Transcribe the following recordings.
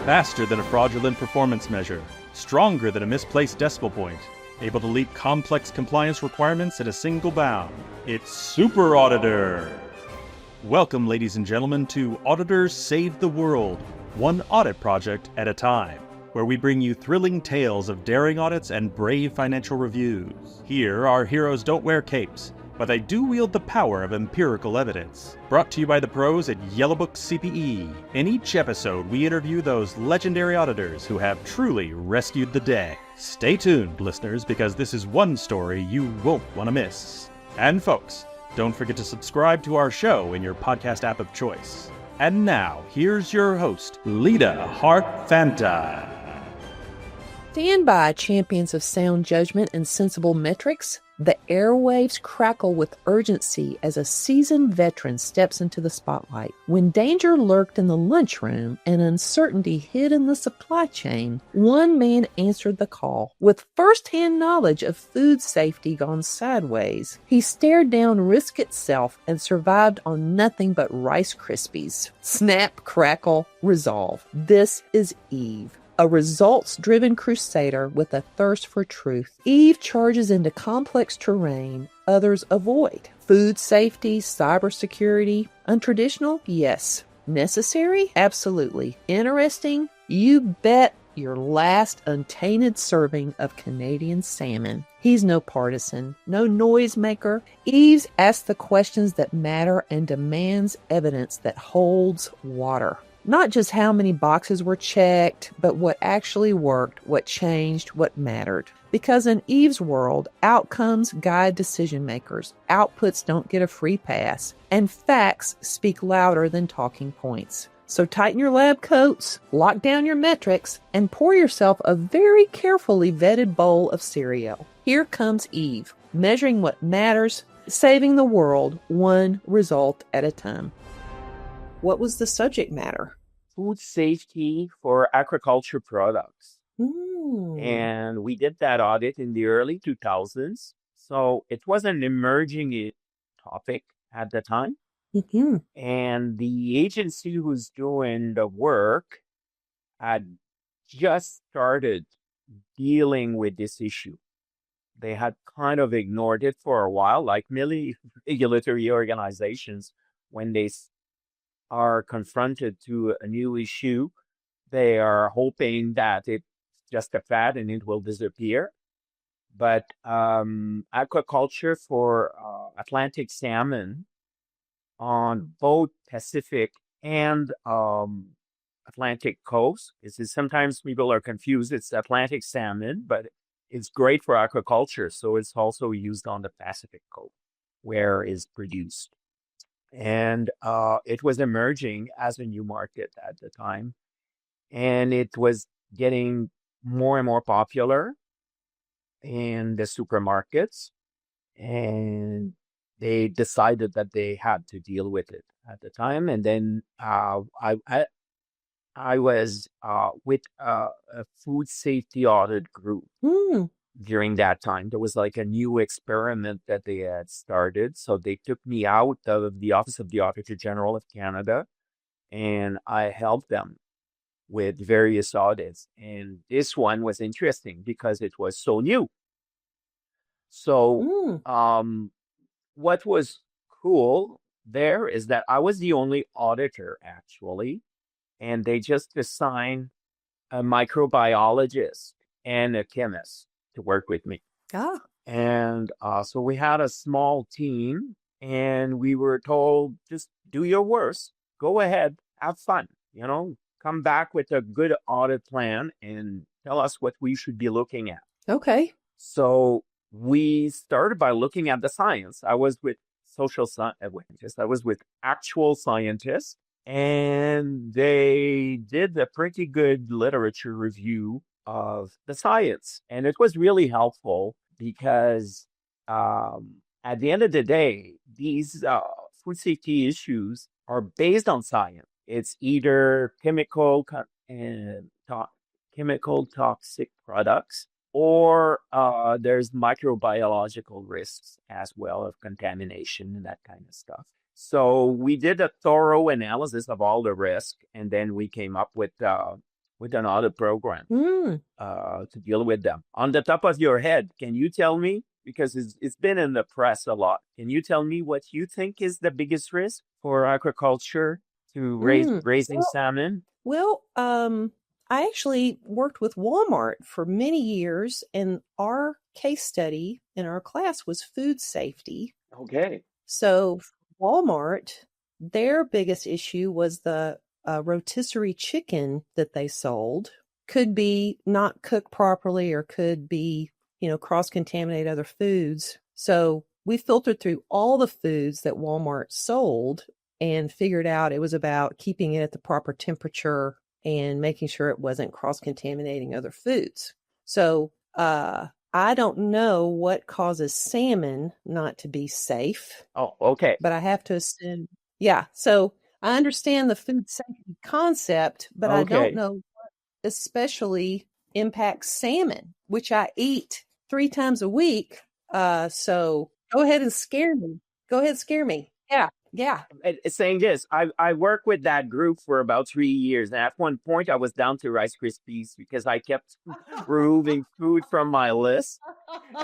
Faster than a fraudulent performance measure, stronger than a misplaced decimal point, able to leap complex compliance requirements in a single bound. It's Super Auditor! Welcome, ladies and gentlemen, to Auditors Save the World, one audit project at a time, where we bring you thrilling tales of daring audits and brave financial reviews. Here, our heroes don't wear capes, but they do wield the power of empirical evidence. Brought to you by the pros at Yellowbook-CPE. In each episode, we interview those legendary auditors who have truly rescued the day. Stay tuned, listeners, because this is one story you won't want to miss. And folks, don't forget to subscribe to our show in your podcast app of choice. And now, here's your host, Leita Hart-Fanta. Stand by, champions of sound judgment and sensible metrics. The airwaves crackle with urgency as a seasoned veteran steps into the spotlight. When danger lurked in the lunchroom and uncertainty hid in the supply chain, one man answered the call. With first-hand knowledge of food safety gone sideways, he stared down risk itself and survived on nothing but Rice Krispies. Snap, crackle, resolve. This is Yves, a results-driven crusader with a thirst for truth. Yves charges into complex terrain others avoid. Food safety, cybersecurity, untraditional? Yes. Necessary? Absolutely. Interesting? You bet your last untainted serving of Canadian salmon. He's no partisan, no noisemaker. Yves asks the questions that matter and demands evidence that holds water. Not just how many boxes were checked, but what actually worked, what changed, what mattered. Because in Yves' world, outcomes guide decision makers, outputs don't get a free pass, and facts speak louder than talking points. So tighten your lab coats, lock down your metrics, and pour yourself a very carefully vetted bowl of cereal. Here comes Yves, measuring what matters, saving the world one result at a time. What was the subject matter? Food safety for aquaculture products. Ooh. And we did that audit in the early 2000s. So it was an emerging topic at the time. Mm-hmm. And the agency who's doing the work had just started dealing with this issue. They had kind of ignored it for a while, like many regulatory organizations, when they are confronted to a new issue, they are hoping that it's just a fad and it will disappear. But aquaculture for Atlantic salmon on both Pacific and Atlantic coast, sometimes people are confused. It's Atlantic salmon, but it's great for aquaculture. So it's also used on the Pacific coast where it's produced. And it was emerging as a new market at the time. And it was getting more and more popular in the supermarkets. And they decided that they had to deal with it at the time. And then I was with a food safety audit group. During that time, there was like a new experiment that they had started. So they took me out of the Office of the Auditor General of Canada, and I helped them with various audits. And this one was interesting because it was so new. So what was cool there is that I was the only auditor, actually, and they just assigned a microbiologist and a chemist to work with me. And so we had a small team, and we were told, just do your worst, go ahead, have fun, come back with a good audit plan and tell us what we should be looking at. Okay. So we started by looking at the science. I was with social scientists. I was with actual scientists, and they did a pretty good literature review of the science. And it was really helpful because at the end of the day, these food safety issues are based on science. It's either chemical toxic products, or there's microbiological risks as well of contamination and that kind of stuff. So we did a thorough analysis of all the risk, and then we came up with an audit program to deal with them. On the top of your head, can you tell me, because it's been in the press a lot, can you tell me what you think is the biggest risk for aquaculture to raising salmon? Well, I actually worked with Walmart for many years, and our case study in our class was food safety. Okay. So Walmart, their biggest issue was the rotisserie chicken that they sold could be not cooked properly or could be, cross-contaminate other foods. So we filtered through all the foods that Walmart sold and figured out it was about keeping it at the proper temperature and making sure it wasn't cross-contaminating other foods. So I don't know what causes salmon not to be safe. Oh, okay. But I have to assume, yeah. So I understand the food safety concept, but I don't know what especially impacts salmon, which I eat 3 times a week. So go ahead and scare me. Go ahead and scare me. Yeah. Yeah. Saying this, I worked with that group for about 3 years. And at one point, I was down to Rice Krispies because I kept removing food from my list.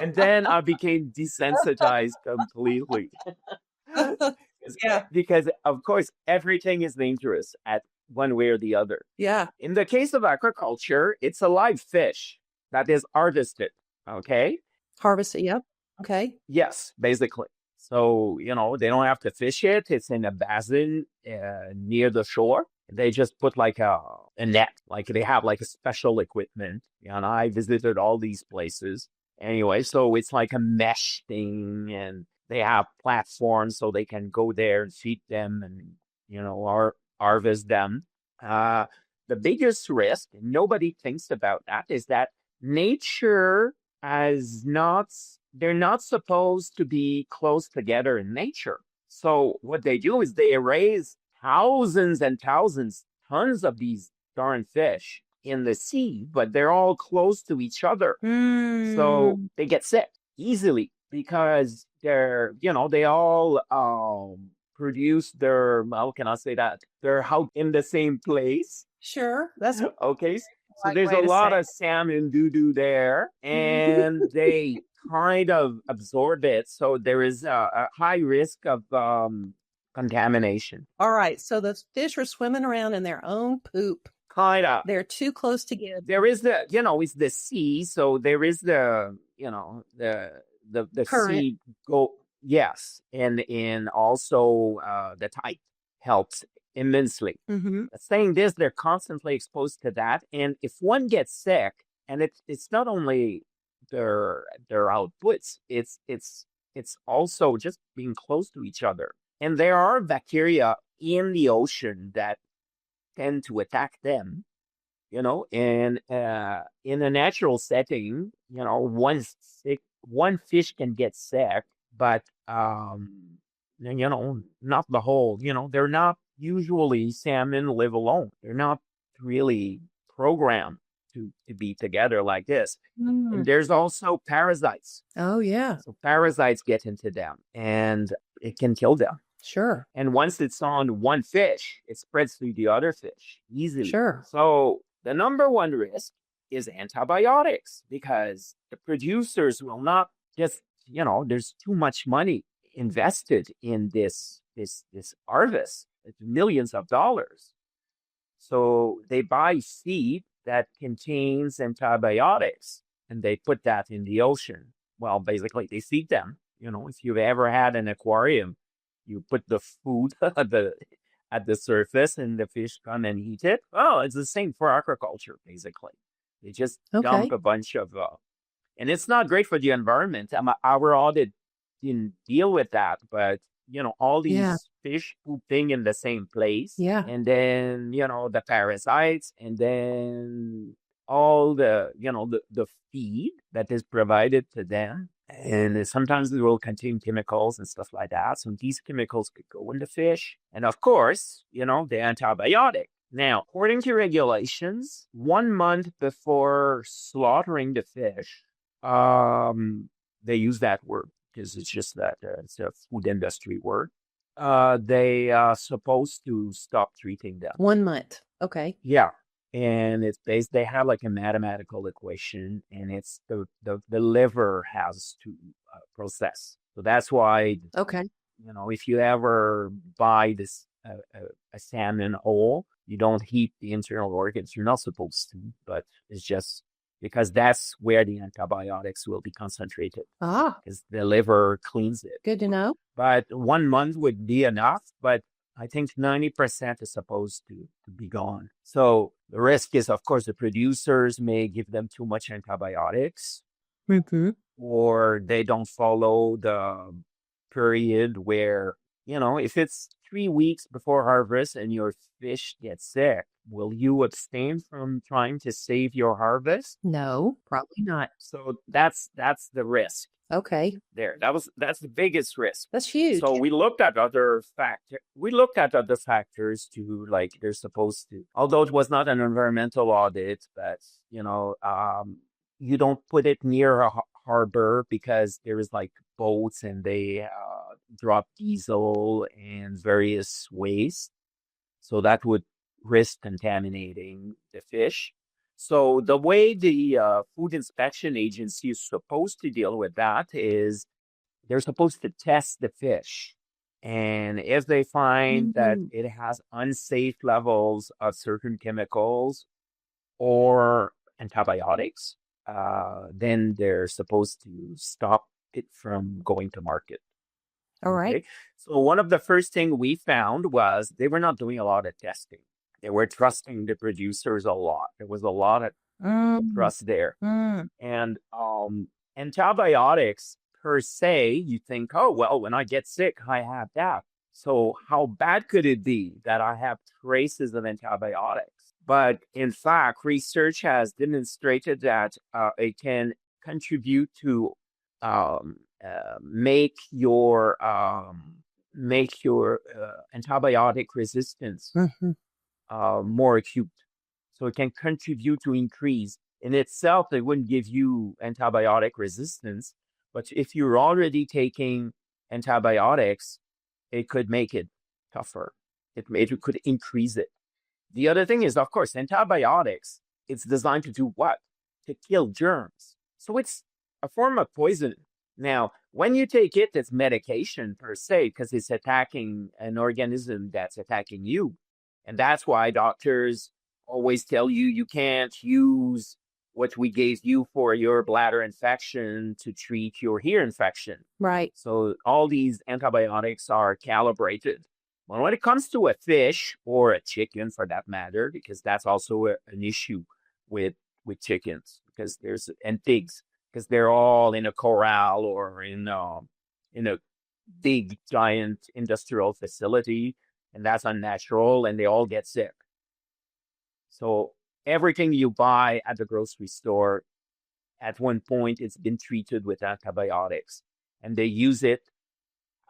And then I became desensitized completely. Yeah. Because, of course, everything is dangerous at one way or the other. Yeah. In the case of aquaculture, it's a live fish that is harvested. Okay. Harvested. Yep. Okay. Yes, basically. So, they don't have to fish it. It's in a basin near the shore. They just put like a net, like they have like a special equipment. And I visited all these places. Anyway, so it's like a mesh thing, and they have platforms so they can go there and feed them and, or harvest them. The biggest risk, and nobody thinks about that, is that nature they're not supposed to be close together in nature. So what they do is they raise thousands and thousands, tons of these darn fish in the sea, but they're all close to each other. So they get sick easily because they all produce how can I say that? They're out in the same place. Sure. That's okay. So there's a lot of salmon doo-doo there, and they kind of absorb it. So there is a high risk of contamination. All right. So the fish are swimming around in their own poop. Kind of. They're too close together. There is it's the sea. So there is the current. sea yes. And also the tide helps immensely. Saying this, they're constantly exposed to that, and if one gets sick, and it's not only their outputs, it's also just being close to each other, and there are bacteria in the ocean that tend to attack them. And in a natural setting, one fish can get sick, but not the whole. They're not. Usually salmon live alone. They're not really programmed to be together like this. And there's also parasites. Oh, yeah. So parasites get into them and it can kill them. Sure. And once it's on one fish, it spreads through the other fish easily. Sure. So the number one risk is antibiotics, because the producers will not just, there's too much money invested in this harvest. It's millions of dollars. So they buy feed that contains antibiotics and they put that in the ocean. Well, basically they feed them. If you've ever had an aquarium, you put the food at the surface and the fish come and eat it. Oh, it's the same for aquaculture, basically. They just dump a bunch of, and it's not great for the environment. Our audit didn't deal with that, but all these fish pooping in the same place. Yeah. And then, the parasites, and then all the feed that is provided to them. And sometimes it will contain chemicals and stuff like that. So these chemicals could go in the fish. And of course, the antibiotic. Now, according to regulations, 1 month before slaughtering the fish, they use that word, because it's just that it's a food industry word. They are supposed to stop treating them. 1 month. Okay. Yeah. And it's based, they have like a mathematical equation, and it's the liver has to process. So that's why, Okay. if you ever buy this a salmon whole, you don't heat the internal organs. You're not supposed to, but it's just because that's where the antibiotics will be concentrated, Ah, because the liver cleans it. good to know. But 1 month would be enough, but I think 90% is supposed to be gone. So the risk is, of course, the producers may give them too much antibiotics, or they don't follow the period where, if it's 3 weeks before harvest and your fish gets sick, will you abstain from trying to save your harvest? No, probably not. So that's the risk Okay. there. That's the biggest risk. That's huge. So we looked at other factors too, like they're supposed to, although it was not an environmental audit, but you don't put it near a harbor because there is like boats and they drop diesel and various waste. So that would risk contaminating the fish. So the way the Food Inspection Agency is supposed to deal with that is they're supposed to test the fish. And if they find that it has unsafe levels of certain chemicals or antibiotics, then they're supposed to stop it from going to market. All right. Okay? So one of the first thing we found was they were not doing a lot of testing. They were trusting the producers a lot. There was a lot of trust there. And antibiotics per se, you think, oh, well, when I get sick, I have that. So how bad could it be that I have traces of antibiotics? But in fact, research has demonstrated that it can contribute to make your antibiotic resistance more acute. So it can contribute to increase. In itself, it wouldn't give you antibiotic resistance, but if you're already taking antibiotics, it could make it tougher. It could increase it. The other thing is, of course, antibiotics, it's designed to do what? To kill germs. So it's a form of poison. Now, when you take it, it's medication per se, because it's attacking an organism that's attacking you. And that's why doctors always tell you you can't use what we gave you for your bladder infection to treat your ear infection. Right. So all these antibiotics are calibrated. Well, when it comes to a fish or a chicken, for that matter, because that's also an issue with chickens, and pigs, because they're all in a corral or in a big giant industrial facility, and that's unnatural, and they all get sick. So everything you buy at the grocery store, at one point, it's been treated with antibiotics, and they use it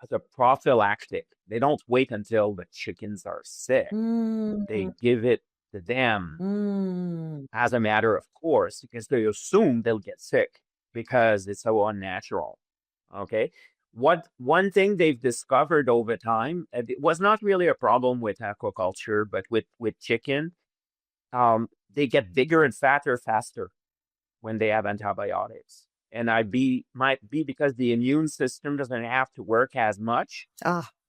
as a prophylactic. They don't wait until the chickens are sick. They give it to them as a matter of course, because they assume they'll get sick because it's so unnatural. Okay. One thing they've discovered over time, it was not really a problem with aquaculture, but with chicken, they get bigger and fatter faster when they have antibiotics. And might be because the immune system doesn't have to work as much.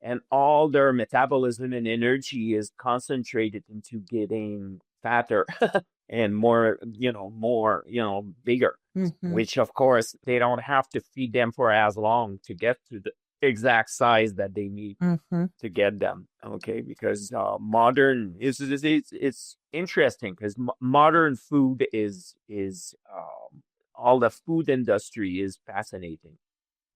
And all their metabolism and energy is concentrated into getting fatter and more, bigger, which of course they don't have to feed them for as long to get to the exact size that they need to get them. Okay. Because modern it's interesting because modern food is all the food industry is fascinating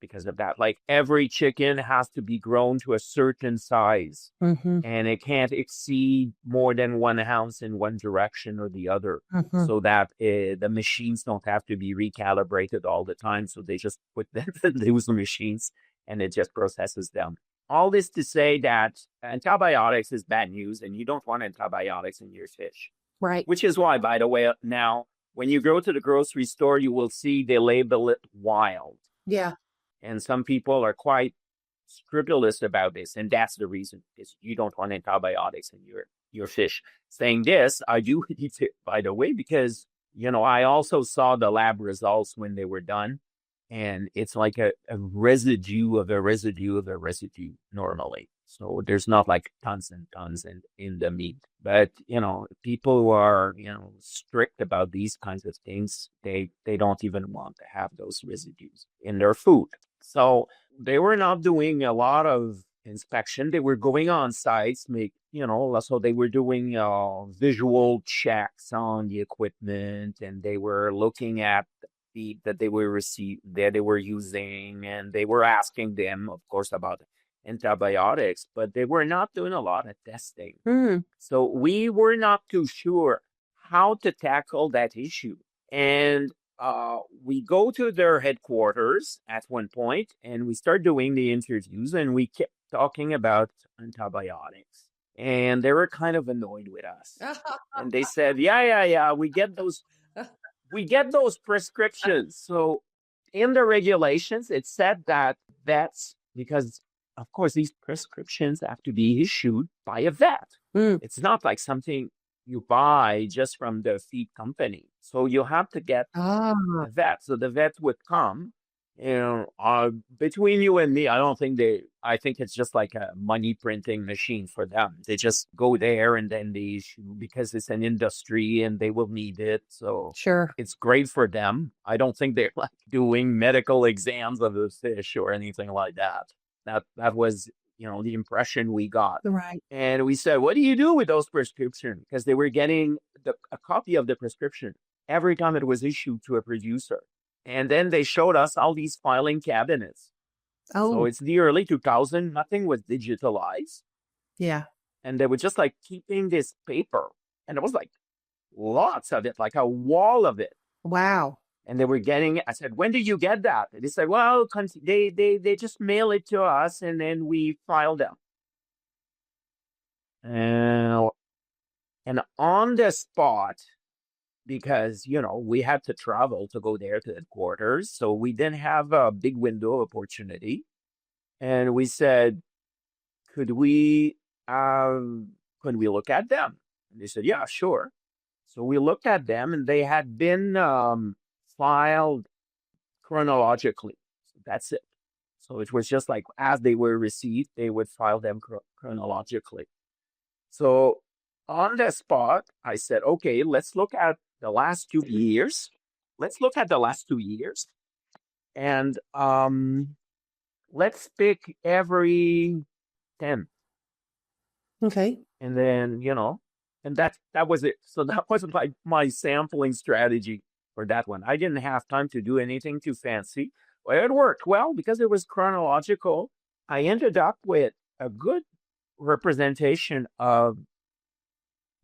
because of that. Like every chicken has to be grown to a certain size and it can't exceed more than 1 ounce in one direction or the other, so that the machines don't have to be recalibrated all the time. So they just put them in those machines and it just processes them. All this to say that antibiotics is bad news and you don't want antibiotics in your fish. Right. Which is why, by the way, now, when you go to the grocery store, you will see they label it wild. Yeah. And some people are quite scrupulous about this, and that's the reason, is you don't want antibiotics in your fish. Saying this, I do eat it, by the way, because I also saw the lab results when they were done, and it's like a residue of a residue of a residue normally. So there's not like tons and tons in the meat. But, people who are, strict about these kinds of things, they don't even want to have those residues in their food. So they were not doing a lot of inspection. They were going on sites, so they were doing visual checks on the equipment, and they were looking at the feed that they were using, and they were asking them, of course, about antibiotics, but they were not doing a lot of testing. So we were not too sure how to tackle that issue. And we go to their headquarters at one point, and we start doing the interviews, and we kept talking about antibiotics. And they were kind of annoyed with us. And they said, yeah, we get those prescriptions. So in the regulations, it said that vets, because of course these prescriptions have to be issued by a vet. It's not like something you buy just from the feed company. So you have to get a vet. So the vet would come. Between you and me, I think it's just like a money printing machine for them. They just go there and then they issue, because it's an industry and they will need it. So Sure. it's great for them. I don't think they're like doing medical exams of the fish or anything like that. That was, the impression we got. Right. And we said, what do you do with those prescriptions? Because they were getting a copy of the prescription every time it was issued to a producer. And then they showed us all these filing cabinets. So it's the early 2000s. Nothing was digitalized. Yeah. And they were just like keeping this paper. And it was like lots of it, like a wall of it. Wow. And they were getting it. I said, when did you get that? And they said, well, they just mail it to us, and then we file them. And on the spot, because, we had to travel to go there to headquarters. So we didn't have a big window of opportunity. And we said, could we look at them? And they said, yeah, sure. So we looked at them, and they had been filed chronologically. So that's it. So it was just like as they were received, they would file them chronologically. So on the spot, I said, okay, let's look at the last 2 years. And let's pick every 10. Okay. And then, and that was it. So that was my sampling strategy for that one. I didn't have time to do anything too fancy. But it worked well because it was chronological. I ended up with a good representation of,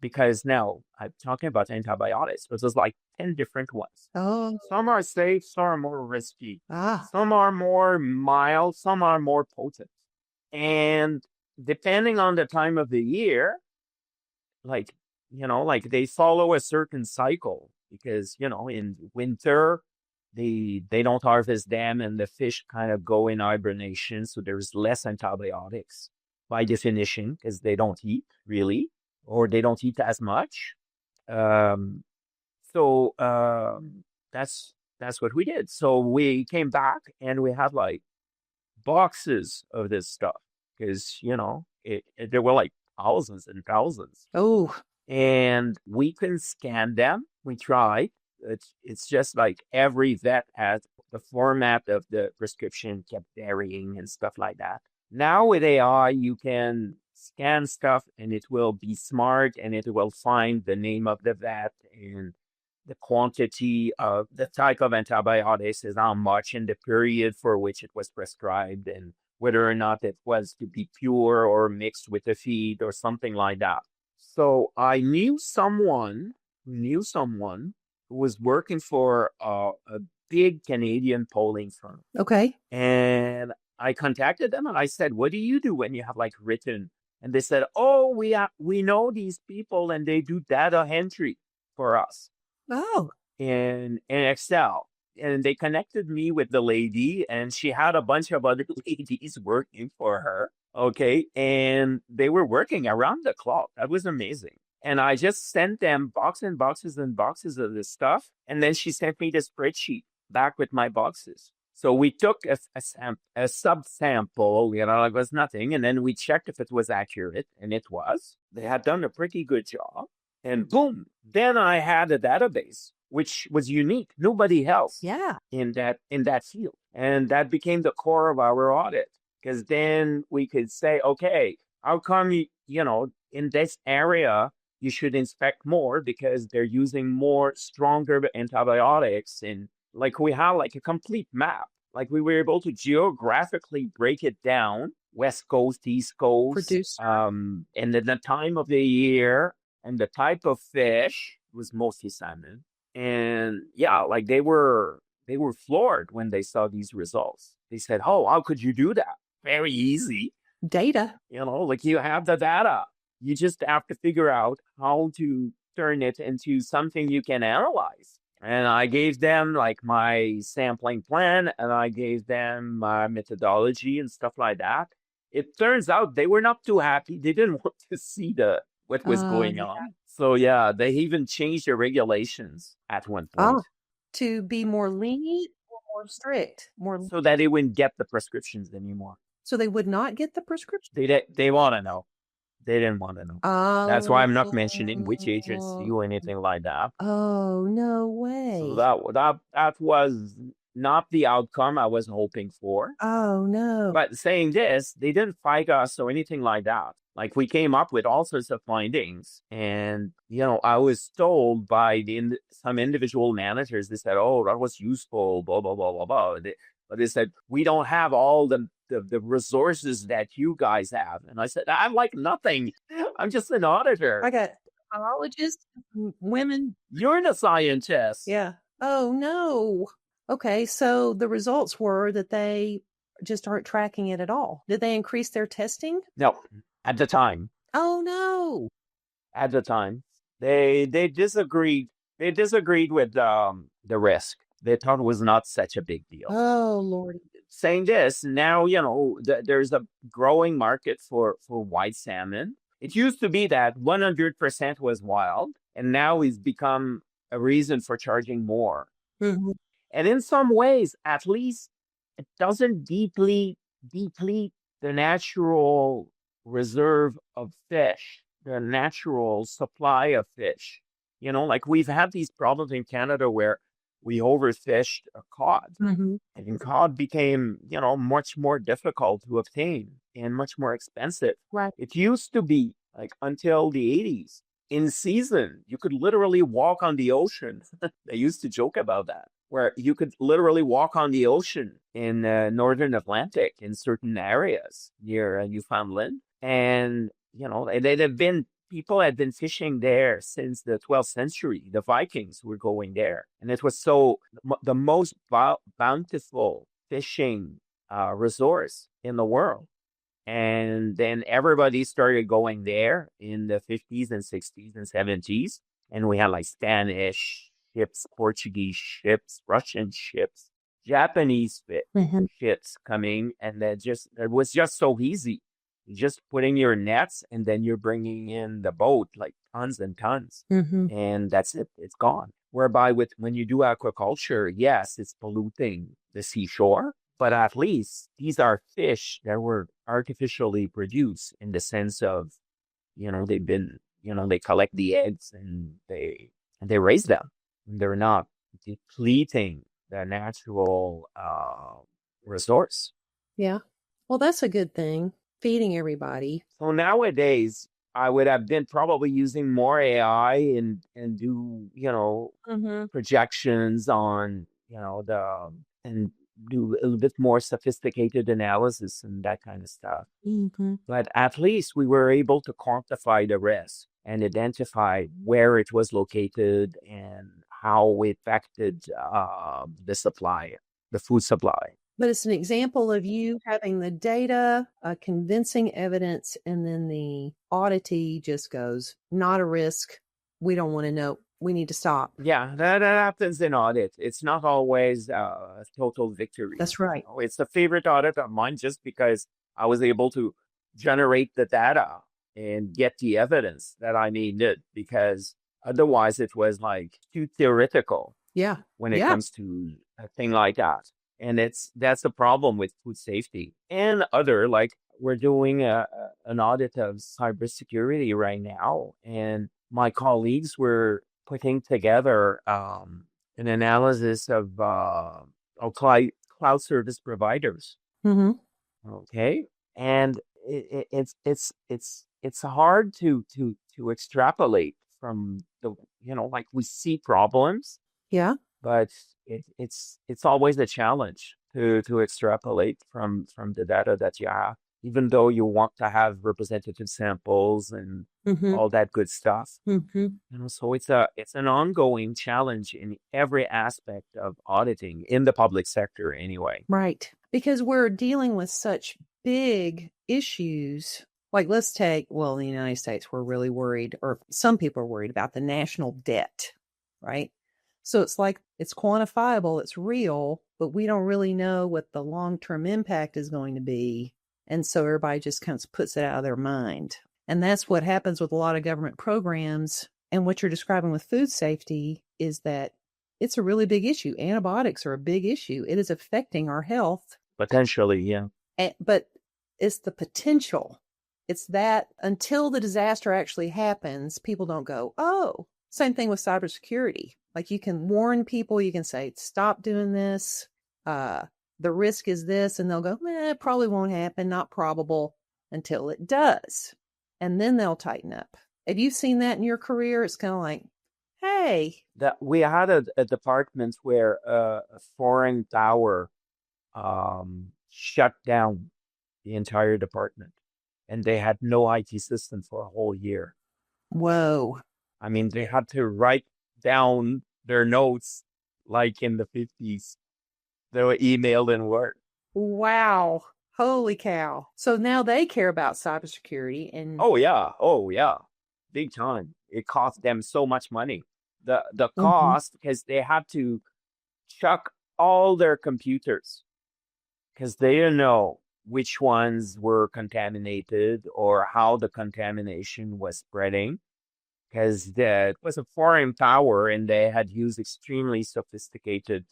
because now I'm talking about antibiotics, but there's like 10 different ones. Some are safe, some are more risky. Some are more mild, some are more potent. And depending on the time of the year, like they follow a certain cycle, because, in winter, they don't harvest them and the fish kind of go in hibernation. So there's less antibiotics by definition, because they don't eat really, or they don't eat as much. So that's what we did. So we came back and we had like boxes of this stuff, because, there were like thousands and thousands. And we couldn't scan them. We tried. It's just like every vet has the format of the prescription kept varying and stuff like that. Now with AI, you can scan stuff and it will be smart, and it will find the name of the vet and the quantity of the type of antibiotics is how much in the period for which it was prescribed, and whether or not it was to be pure or mixed with the feed or something like that. So I knew someone who was working for a big Canadian polling firm. Okay. And I contacted them and I said, what do you do when you have like written? And they said, oh, we know these people and they do data entry for us. Oh. In Excel. and they connected me with the lady, and she had a bunch of other ladies working for her. Okay. And they were working around the clock. That was amazing. And I just sent them boxes and boxes and boxes of this stuff. And then she sent me the spreadsheet back with my boxes. So we took a sub-sample, it was nothing. And then we checked if it was accurate, and it was. They had done a pretty good job. And boom, then I had a database, which was unique. Nobody else in that field. And that became the core of our audit. Because then we could say, okay, how come, in this area, you should inspect more because they're using more stronger antibiotics. And like we have like a complete map. Like we were able to geographically break it down, West Coast, East Coast, and then the time of the year and the type of fish was mostly salmon. And yeah, like they were floored when they saw these results. They said, oh, how could you do that? Very easy. Data. Like you have the data. You just have to figure out how to turn it into something you can analyze. And I gave them like my sampling plan, and I gave them my methodology and stuff like that. It turns out they were not too happy. They didn't want to see what was going on. So yeah, they even changed the regulations at one point. To be more lenient or more strict? So that they wouldn't get the prescriptions anymore. So they would not get the prescription? They want to know. They didn't want to know. That's why I'm not mentioning which agency or anything like that. Oh, no way. So that was not the outcome I was hoping for. Oh, no. But saying this, they didn't fight us or anything like that. Like we came up with all sorts of findings. And, I was told by some individual managers, they said, oh, that was useful, blah, blah, blah, blah, blah. But they said, we don't have all the resources that you guys have. And I said, I'm like nothing. I'm just an auditor. I got biologists, women. You're the scientist. Yeah. Oh, no. Okay. So the results were that they just aren't tracking it at all. Did they increase their testing? No, at the time. Oh, no. At the time. They disagreed. They disagreed with the risk. They thought it was not such a big deal. Oh, Lord. Saying this, now, there's a growing market for white salmon. It used to be that 100% was wild, and now it's become a reason for charging more. Mm-hmm. And in some ways, at least, it doesn't deplete the natural reserve of fish, the natural supply of fish. Like we've had these problems in Canada where we overfished a cod, and cod became, much more difficult to obtain and much more expensive. Right. It used to be like until the 80s in season, you could literally walk on the ocean. They used to joke about that, where you could literally walk on the ocean in Northern Atlantic in certain areas near Newfoundland. And, people had been fishing there since the 12th century. The Vikings were going there. And it was the most bountiful fishing resource in the world. And then everybody started going there in the 50s and 60s and 70s. And we had like Spanish ships, Portuguese ships, Russian ships, Japanese ships coming. And it was just so easy. Just putting your nets, and then you're bringing in the boat like tons and tons, and that's it. It's gone. Whereby when you do aquaculture, yes, it's polluting the seashore, but at least these are fish that were artificially produced in the sense of, they've been, they collect the eggs and they raise them. They're not depleting the natural resource. Yeah. Well, that's a good thing. Feeding everybody. So nowadays, I would have been probably using more AI and do, projections on, and do a little bit more sophisticated analysis and that kind of stuff. But at least we were able to quantify the risk and identify where it was located and how it affected the supply, the food supply. But it's an example of you having the data, convincing evidence, and then the auditee just goes, not a risk. We don't want to know. we need to stop. Yeah, that happens in audit. It's not always a total victory. That's right. You know, it's a favorite audit of mine just because I was able to generate the data and get the evidence that I needed, because otherwise it was like too theoretical Yeah. when it Yeah. comes to a thing like that. And that's the problem with food safety and other, like we're doing an audit of cybersecurity right now, and my colleagues were putting together an analysis of cloud service providers. Mm-hmm. Okay, and it's hard to extrapolate from the, you know, like we see problems, Yeah. but it's always a challenge to extrapolate from the data that you have, even though you want to have representative samples and Mm-hmm. all that good stuff. Mm-hmm. You know, so it's an ongoing challenge in every aspect of auditing in the public sector anyway. Right. Because we're dealing with such big issues. Like, let's take, well, in the United States, we're really worried, or some people are worried about the national debt, right? So it's like it's quantifiable, it's real, but we don't really know what the long-term impact is going to be. And so everybody just kind of puts it out of their mind. And that's what happens with a lot of government programs. And what you're describing with food safety is that it's a really big issue. Antibiotics are a big issue. It is affecting our health. Potentially, yeah. But it's the potential. It's that until the disaster actually happens, people don't go, oh, same thing with cybersecurity. Like, you can warn people, you can say, stop doing this. The risk is this. And they'll go, it probably won't happen. Not probable, until it does. And then they'll tighten up. Have you seen that in your career? It's kind of like, hey. That we had a department where a foreign tower shut down the entire department, and they had no IT system for a whole year. Whoa. I mean, they had to write down their notes like in the 50s. They were emailed in Word. Wow. Holy cow. So now they care about cybersecurity and Oh yeah. Big time. It cost them so much money. The cost, because they had to chuck all their computers because they didn't know which ones were contaminated or how the contamination was spreading, because it was a foreign power and they had used extremely sophisticated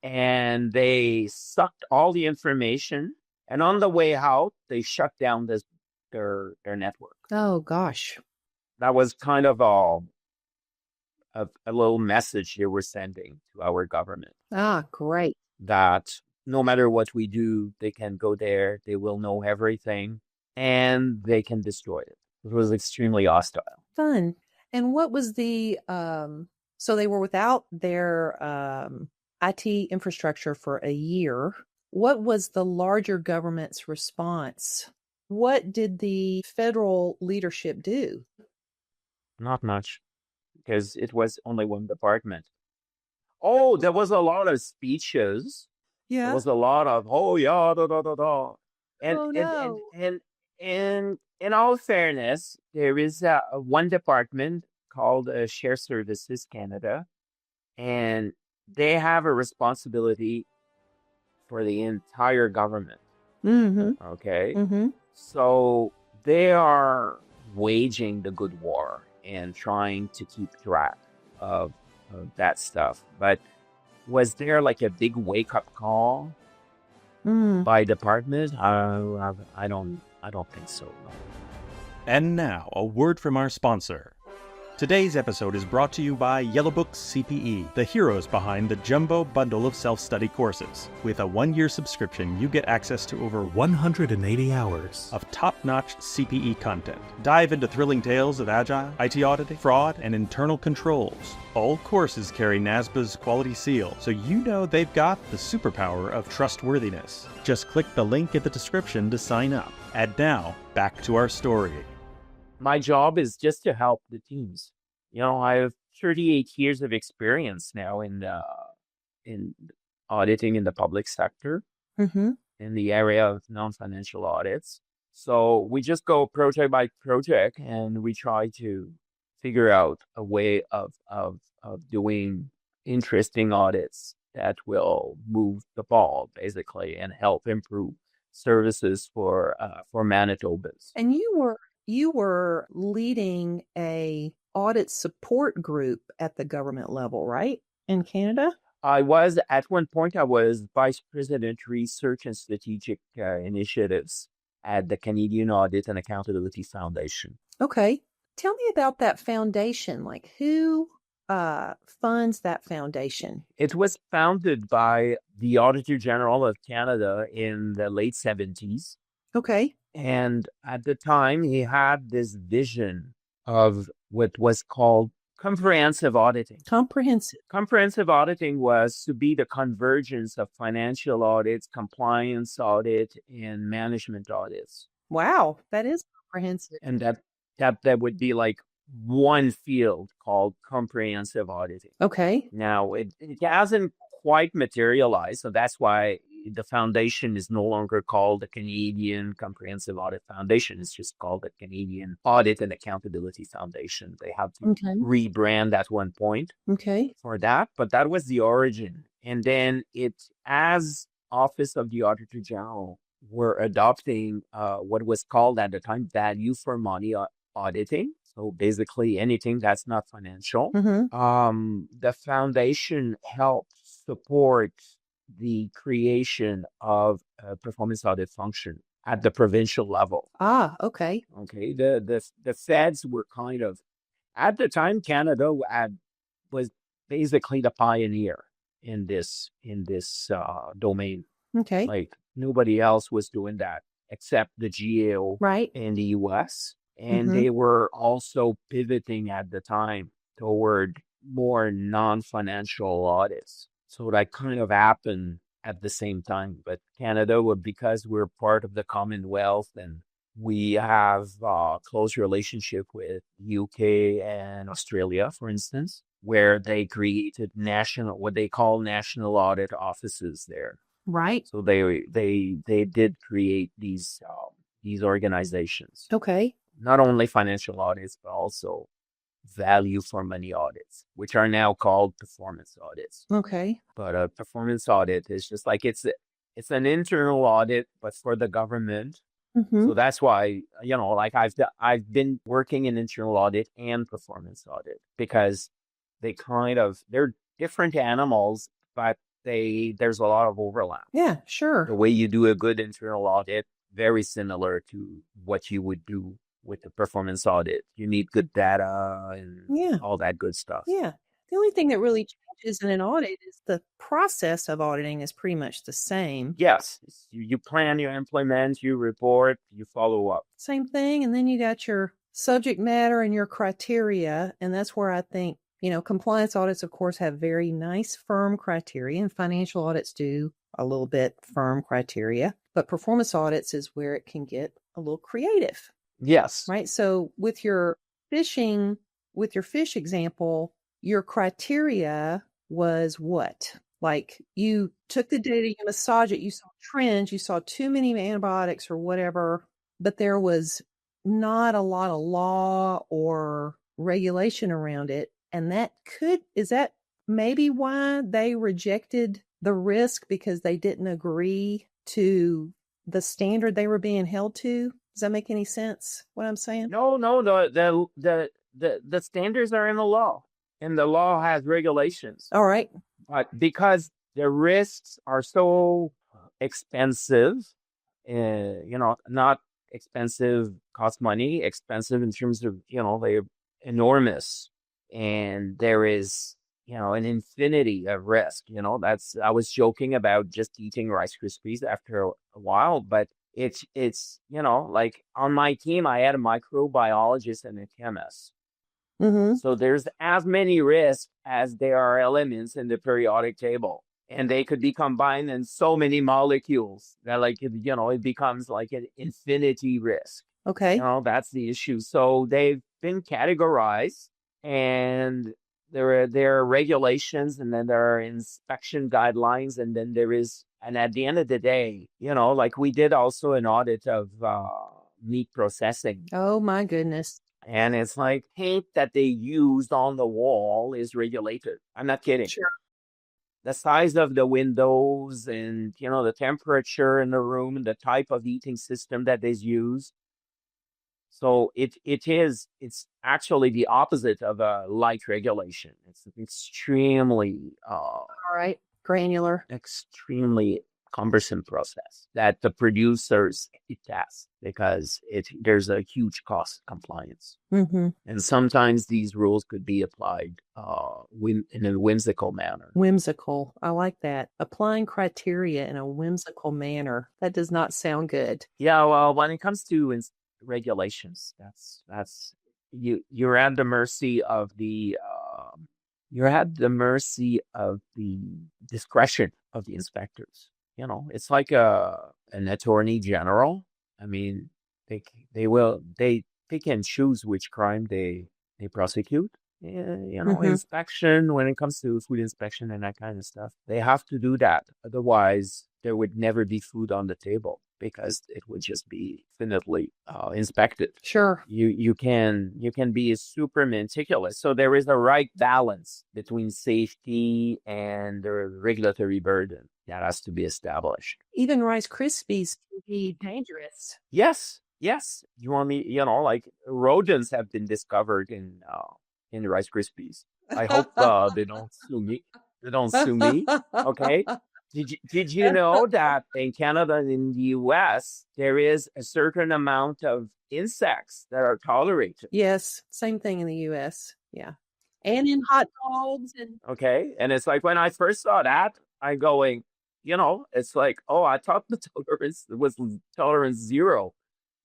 and they sucked all the information, and on the way out they shut down their network. Oh gosh. That was kind of a little message they were sending to our government. Ah, great. That no matter what we do, they can go there, they will know everything, and they can destroy it. It was extremely hostile. Fun. And what was the so they were without their IT infrastructure for a year. What was the larger government's response? What did the federal leadership do? Not much, because it was only one department. Oh, there was a lot of speeches. Yeah. There was a lot of, oh yeah, da da da da. And Oh, no. and in all fairness, there is one department called Share Services Canada, and they have a responsibility for the entire government. Mm-hmm. Okay. Mm-hmm. So they are waging the good war and trying to keep track of that stuff. But was there like a big wake-up call by department? I don't think so. No. And now, a word from our sponsor. Today's episode is brought to you by Yellowbook-CPE, the heroes behind the jumbo bundle of self-study courses. With a 1-year subscription, you get access to over 180 hours of top-notch CPE content. Dive into thrilling tales of agile, IT auditing, fraud, and internal controls. All courses carry NASBA's quality seal, so you know they've got the superpower of trustworthiness. Just click the link in the description to sign up. And now, back to our story. My job is just to help the teams. You know, I have 38 years of experience now in auditing in the public sector, in the area of non-financial audits. So we just go project by project and we try to figure out a way of doing interesting audits that will move the ball basically and help improve services for Manitobans. And you were leading a audit support group at the government level, right? In Canada? At one point, I was Vice President Research and Strategic Initiatives at the Canadian Audit and Accountability Foundation. Okay. Tell me about that foundation. Like, who funds that foundation? It was founded by the Auditor General of Canada in the late 70s. Okay. And at the time, he had this vision of what was called comprehensive auditing. Comprehensive auditing was to be the convergence of financial audits, compliance audit, and management audits. Wow, that is comprehensive. And that would be like one field called comprehensive auditing. Okay. Now, it hasn't quite materialized, so that's why the foundation is no longer called the Canadian Comprehensive Audit Foundation. It's just called the Canadian Audit and Accountability Foundation. They have to rebrand at one point for that, but that was the origin. And then as Office of the Auditor General, were adopting what was called at the time value for money auditing. So basically anything that's not financial. The foundation helped support the creation of a performance audit function at the provincial level. Okay. The feds were kind of, at the time, Canada was basically the pioneer in this domain. Okay. Like nobody else was doing that except the GAO in the US. And they were also pivoting at the time toward more non-financial audits. So that kind of happened at the same time. But Canada, because we're part of the Commonwealth and we have a close relationship with UK and Australia, for instance, where they created what they call national audit offices there. Right. So they did create these organizations. Okay. Not only financial audits, but also value for money audits, which are now called performance audits. Okay. But a performance audit is just like it's an internal audit, but for the government. So that's why, like I've been working in internal audit and performance audit because they're different animals, but there's a lot of overlap. Yeah, sure. The way you do a good internal audit, very similar to what you would do with the performance audit. You need good data and all that good stuff. Yeah. The only thing that really changes in an audit is the process of auditing is pretty much the same. Yes. You plan, you implement, you report, you follow up. Same thing. And then you got your subject matter and your criteria. And that's where I think, compliance audits, of course, have very nice, firm criteria, and financial audits do a little bit firm criteria. But performance audits is where it can get a little creative. Yes. Right. So with your fish example, your criteria was what? Like you took the data, you massage it, you saw trends, you saw too many antibiotics or whatever, but there was not a lot of law or regulation around it. And is that maybe why they rejected the risk because they didn't agree to the standard they were being held to? Does that make any sense, what I'm saying? No, the standards are in the law, and the law has regulations. All right. But because the risks are so expensive, not expensive, cost money, expensive in terms of, they're enormous. And there is, an infinity of risk, I was joking about just eating Rice Krispies after a while, but it's like on my team, I had a microbiologist and a chemist. So there's as many risks as there are elements in the periodic table, and they could be combined in so many molecules that it becomes like an infinity risk. Okay. That's the issue. So they've been categorized, and there are regulations, and then there are inspection guidelines, and then and at the end of the day, like we did also an audit of meat processing. Oh my goodness. And it's like paint that they used on the wall is regulated. I'm not kidding. Sure. The size of the windows and, the temperature in the room and the type of heating system that is used. So it's actually the opposite of a light regulation. It's extremely, All right. Granular. extremely cumbersome process that the producers detest because there's a huge cost of compliance. Mm-hmm. And sometimes these rules could be applied in a whimsical manner. Whimsical. I like that. Applying criteria in a whimsical manner. That does not sound good. Yeah, well, when it comes to regulations, that's you're at the mercy of the discretion of the inspectors. It's like an attorney general. I mean, they pick and choose which crime they prosecute. Inspection, when it comes to food inspection and that kind of stuff, they have to do that. Otherwise, there would never be food on the table because it would just be infinitely inspected. Sure. You can be super meticulous. So there is a right balance between safety and the regulatory burden that has to be established. Even Rice Krispies can be dangerous. Yes. You want me, like rodents have been discovered in Rice Krispies. I hope they don't sue me. They don't sue me. Okay. Did you know that in Canada and in the US, there is a certain amount of insects that are tolerated? Yes. Same thing in the US. Yeah. And in hot dogs. Okay. And it's like when I first saw that, I'm going, it's like, oh, I thought the tolerance was tolerance 0.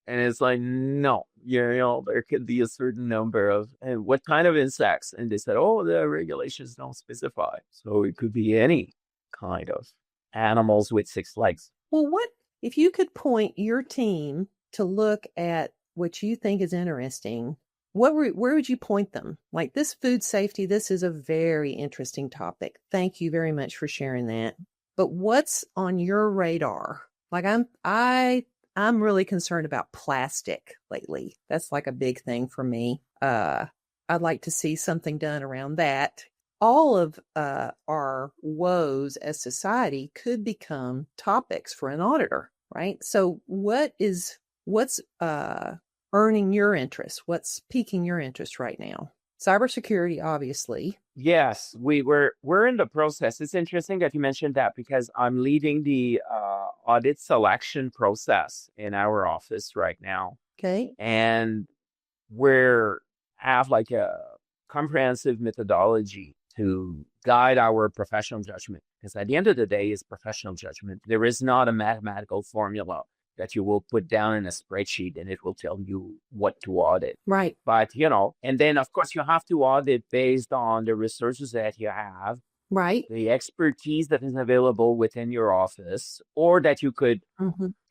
And it's like, no, there could be a certain number of, and what kind of insects? And they said, oh, the regulations don't specify. So it could be any kind of animals with 6 legs. Well, what if you could point your team to look at what you think is interesting? Where would you point them? Like this food safety, this is a very interesting topic. Thank you very much for sharing that. But what's on your radar? Like I'm really concerned about plastic lately. That's like a big thing for me. I'd like to see something done around that. All of our woes as society could become topics for an auditor, right? So what's earning your interest? What's piquing your interest right now? Cybersecurity, obviously. Yes, we're in the process. It's interesting that you mentioned that because I'm leading the audit selection process in our office right now. Okay. And have like a comprehensive methodology to guide our professional judgment. Because at the end of the day, it's professional judgment. There is not a mathematical formula that you will put down in a spreadsheet and it will tell you what to audit. Right. But, and then of course you have to audit based on the resources that you have. Right. The expertise that is available within your office or that you could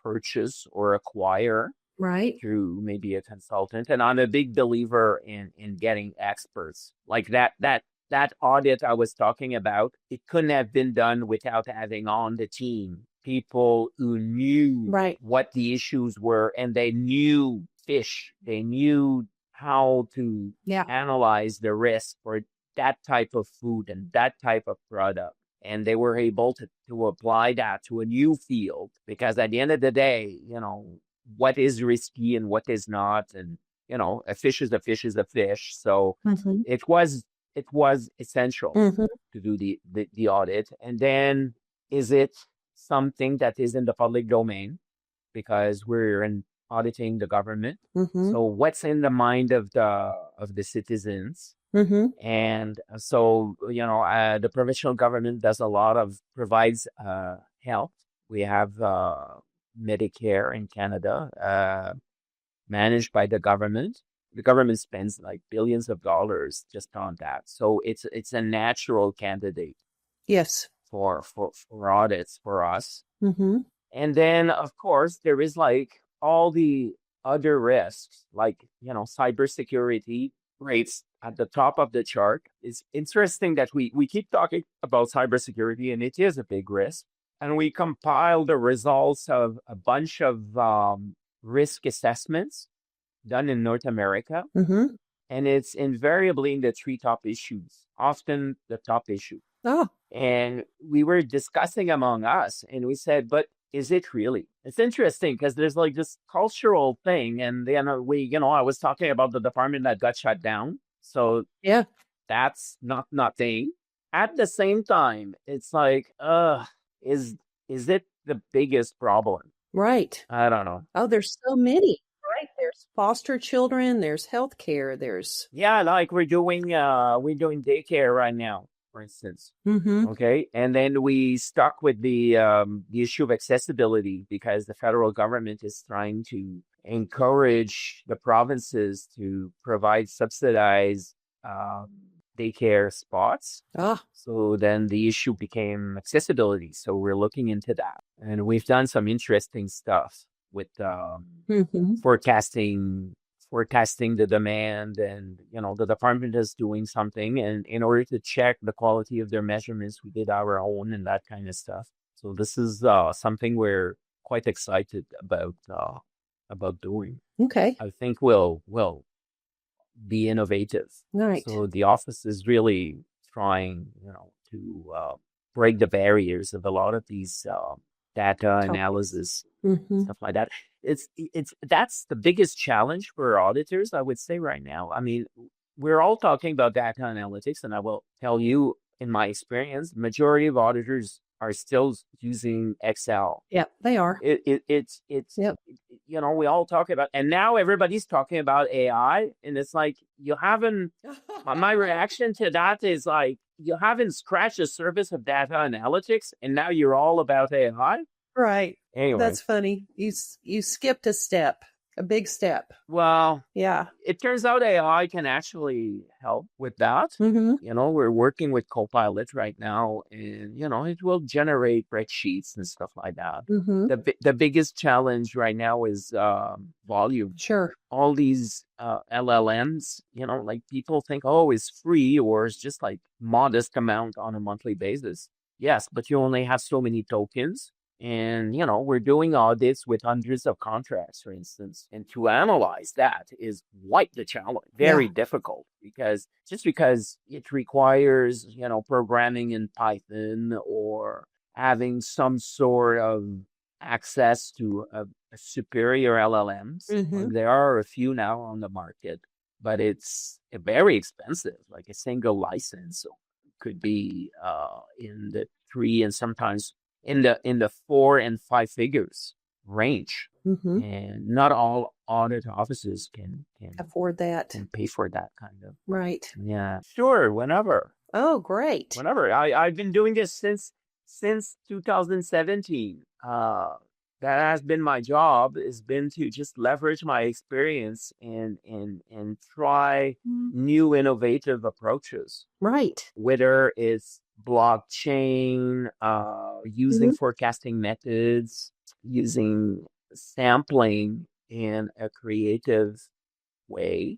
purchase or acquire. Right. Through maybe a consultant. And I'm a big believer in getting experts like that audit I was talking about. It couldn't have been done without having on the team people who knew what the issues were and they knew fish. They knew how to analyze the risk for that type of food and that type of product. And they were able to apply that to a new field because at the end of the day, what is risky and what is not. And, a fish is a fish is a fish. So it was essential to do the audit. And then is it something that is in the public domain because we're auditing the government? So what's in the mind of the citizens? And so, the provincial government provides health. We have Medicare in Canada, managed by the government. The government spends like billions of dollars just on that. So it's a natural candidate. Yes. For audits for us. And then of course there is like all the other risks, like, cybersecurity rates at the top of the chart. It's interesting that we keep talking about cybersecurity and it is a big risk. And we compile the results of a bunch of risk assessments done in North America, Mm-hmm. and it's invariably in the three top issues, often the top issue. Oh, And we were discussing among us, and we said, but is it really? It's interesting because there's like this cultural thing. And then I was talking about the department that got shut down. So yeah. that's not nothing. At the same time, it's like, is it the biggest problem? Right. I don't know. Oh, there's so many, right? There's foster children, there's healthcare, there's Yeah, like we're doing daycare right now, for instance. mm-hmm. Okay. And then we stuck with the issue of accessibility because the federal government is trying to encourage the provinces to provide subsidized daycare spots. Ah, So then the issue became accessibility. So we're looking into that. And we've done some interesting stuff with mm-hmm. forecasting the demand, and the department is doing something, and in order to check the quality of their measurements, we did our own and that kind of stuff. So this is something we're quite excited about doing. Okay. I think we'll be innovative. Right. So the office is really trying to break the barriers of a lot of these data analysis, Mm-hmm. stuff like that. That's the biggest challenge for auditors, I would say, right now. I mean, we're all talking about data analytics, and I will tell you, in my experience, the majority of auditors are still using Excel. Yeah, they are. It's Yep. we all talk about, and now everybody's talking about AI, and it's like you haven't. My reaction to that is like you haven't scratched the surface of data analytics, and now you're all about AI. Right. Anyway, That's funny. You skipped a step, a big step. well, Yeah. it turns out AI can actually help with that. Mm-hmm. We're working with Copilot right now, and it will generate spreadsheets and stuff like that. Mm-hmm. The biggest challenge right now is volume. Sure. All these LLMs, like people think, oh, it's free or it's just like modest amount on a monthly basis. Yes, but you only have so many tokens. And, we're doing audits with hundreds of contracts, for instance. And to analyze that is quite the challenge. Very difficult because it requires, programming in Python or having some sort of access to a superior LLMs. Mm-hmm. There are a few now on the market, but it's very expensive. Like a single license could be in the 3 and sometimes in the 4 and 5 figures range. Mm-hmm. And not all audit offices can afford that. Can pay for that kind of. Right. Yeah, sure, whenever. Oh, great. Whenever. I've been doing this since 2017. That has been my job, has been to just leverage my experience and try new innovative approaches. Right. Whether it's blockchain, using forecasting methods, using sampling in a creative way.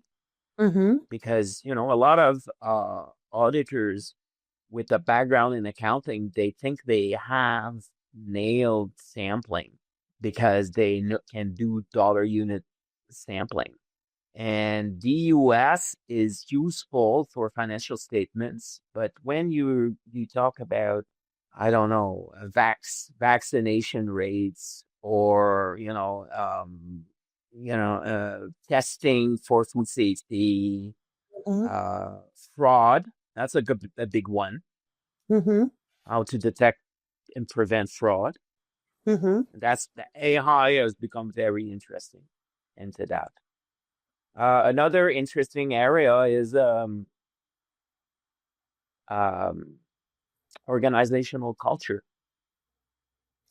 Mm-hmm. Because, a lot of auditors with a background in accounting, they think they have nailed sampling because they can do dollar unit sampling. And DUS is useful for financial statements, but when you talk about, I don't know, vaccination rates or testing for food safety, fraud, that's a big one. Mm-hmm. How to detect and prevent fraud. Mm-hmm. That's the AI has become very interesting into that. Another interesting area is organizational culture.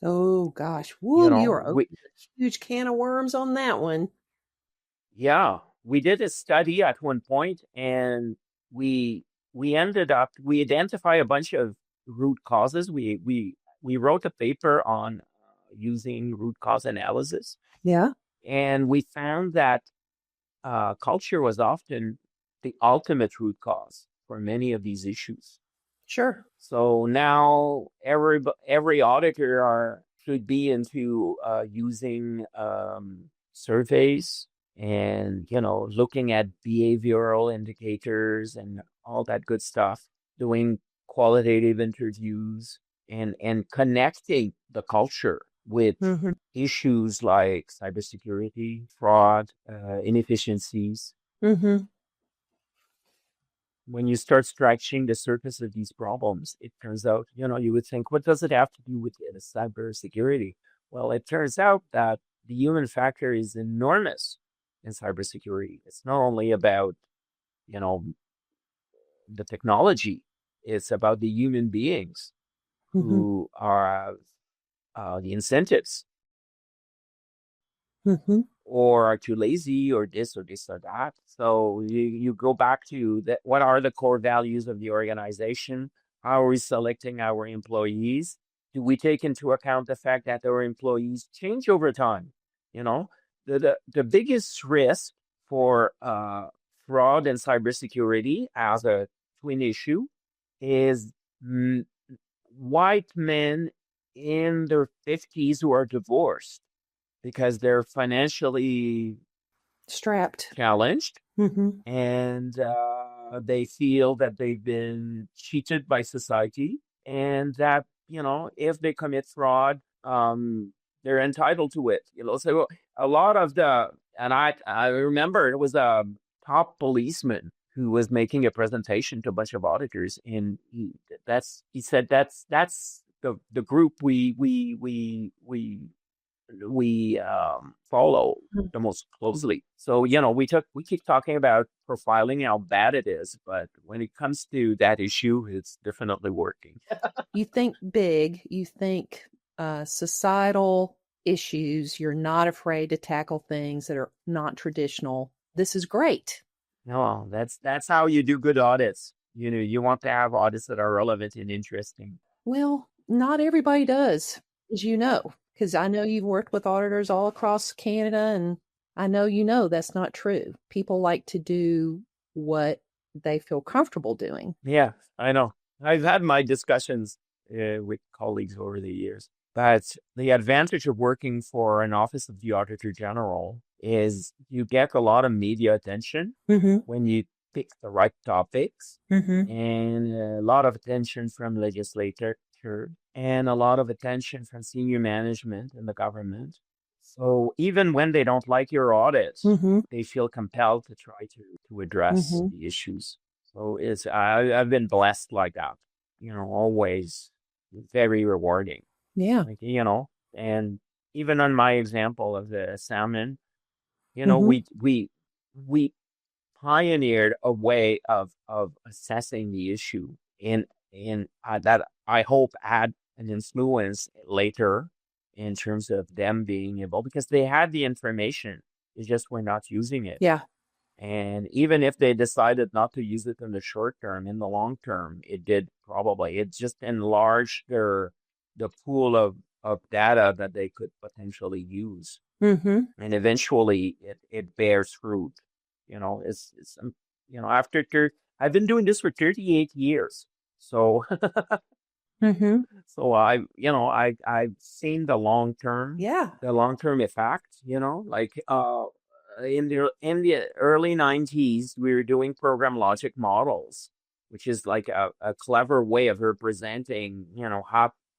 Oh gosh, woo! You are opening a huge can of worms on that one. Yeah, we did a study at one point, and we identify a bunch of root causes. We wrote a paper on using root cause analysis. Yeah, and we found that culture was often the ultimate root cause for many of these issues. Sure. So now every auditor should be into using surveys and, looking at behavioral indicators and all that good stuff, doing qualitative interviews and connecting the culture with Mm-hmm. issues like cybersecurity, fraud, inefficiencies. Mm-hmm. When you start scratching the surface of these problems, it turns out, you would think, what does it have to do with cybersecurity? Well, it turns out that the human factor is enormous in cybersecurity. It's not only about, you know, the technology, it's about the human beings Mm-hmm. who are the incentives, Mm-hmm. or are too lazy, or this or this or that. So you go back to that. What are the core values of the organization? How are we selecting our employees? Do we take into account the fact that our employees change over time? You know, the biggest risk for fraud and cybersecurity as a twin issue is mm, white men in their 50s who are divorced because they're financially Strapped. challenged, Mm-hmm. and they feel that they've been cheated by society, and that, if they commit fraud, they're entitled to it. So a lot of and I remember it was a top policeman who was making a presentation to a bunch of auditors, and he said that's the group we follow the most closely. So, we keep talking about profiling, how bad it is, but when it comes to that issue, it's definitely working. You think big, you think societal issues, you're not afraid to tackle things that are not traditional. This is great. No, that's how you do good audits. You want to have audits that are relevant and interesting. Well, not everybody does, as you know, because I know you've worked with auditors all across Canada, and I know you know that's not true. People like to do what they feel comfortable doing. Yeah, I know. I've had my discussions with colleagues over the years, but the advantage of working for an office of the Auditor General is you get a lot of media attention Mm-hmm. when you pick the right topics, Mm-hmm. and a lot of attention from legislature, and a lot of attention from senior management in the government. So even when they don't like your audit, Mm-hmm. they feel compelled to try to address Mm-hmm. the issues. So I've been blessed like that, always very rewarding. Yeah. Like, and even on my example of the salmon, Mm-hmm. we pioneered a way of assessing the issue in that I hope had an influence later in terms of them being able, because they had the information, they just were not using it. Yeah. And even if they decided not to use it in the short term, in the long term, it just enlarged the pool of data that they could potentially use. Mm-hmm. And eventually it bears fruit. I've been doing this for 38 years. So, Mm-hmm. so I've seen Yeah. the long-term effect, like, in the early 90s, we were doing program logic models, which is like a clever way of representing,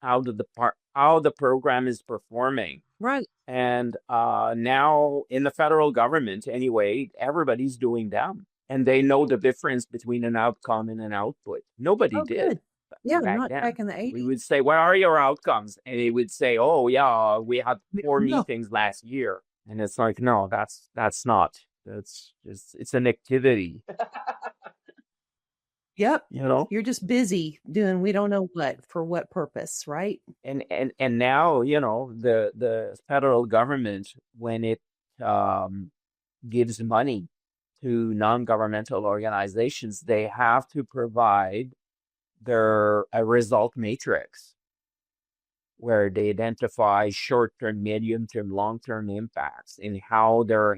how the program is performing. Right. And now in the federal government, anyway, everybody's doing them. And they know the difference between an outcome and an output. Nobody Oh, did good. Yeah, back not then. back in the We 80s. would say, what are your outcomes? And they would say, oh, yeah, we had We 4 don't know. meetings last year. And it's like, no, that's not. That's just, it's an activity, Yep. you know? You're just busy doing we don't know what for what purpose, right? And now, the federal government, when it gives money to non-governmental organizations, they have to provide a result matrix where they identify short-term, medium-term, long-term impacts and how their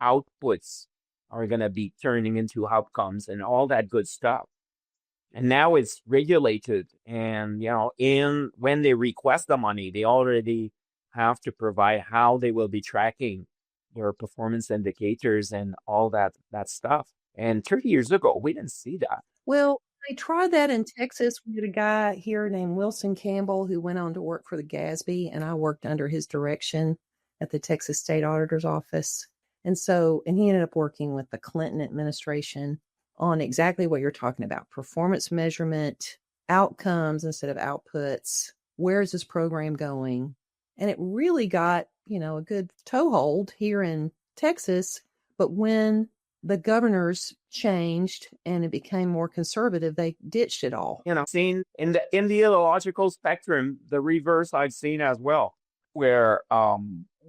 outputs are going to be turning into outcomes and all that good stuff. And now it's regulated, and when they request the money, they already have to provide how they will be tracking your performance indicators and all that stuff. And 30 years ago, we didn't see that. Well, they tried that in Texas. We had a guy here named Wilson Campbell who went on to work for the GASB, and I worked under his direction at the Texas State Auditor's Office. And he ended up working with the Clinton administration on exactly what you're talking about, performance measurement, outcomes instead of outputs. Where is this program going? And it really got, a good toehold here in Texas. But when the governors changed and it became more conservative, they ditched it all. Seen in the ideological spectrum, the reverse I've seen as well, where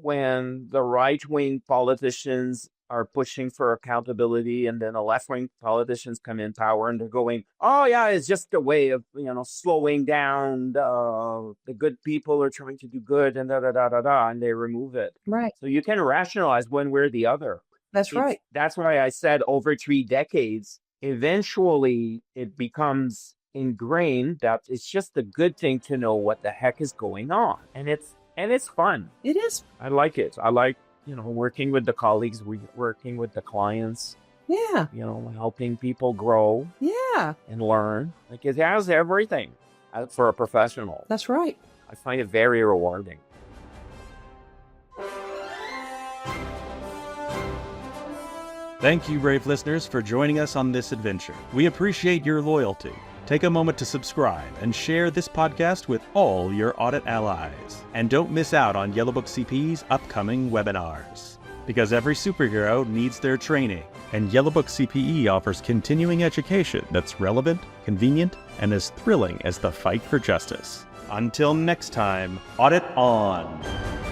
when the right-wing politicians are pushing for accountability, and then the left-wing politicians come in power and they're going, oh yeah, it's just a way of, slowing down. The good people are trying to do good and and they remove it. Right. So you can rationalize one way or the other. That's right. That's why I said over 3 decades, eventually it becomes ingrained that it's just a good thing to know what the heck is going on. And it's fun. It is. I like it. I like, working with the colleagues, working with the clients. Yeah. Helping people grow. Yeah. And learn. Like, it has everything for a professional. That's right. I find it very rewarding. Thank you, brave listeners, for joining us on this adventure. We appreciate your loyalty. Take a moment to subscribe and share this podcast with all your audit allies. And don't miss out on Yellowbook-CPE's upcoming webinars. Because every superhero needs their training, and Yellowbook-CPE offers continuing education that's relevant, convenient, and as thrilling as the fight for justice. Until next time, audit on!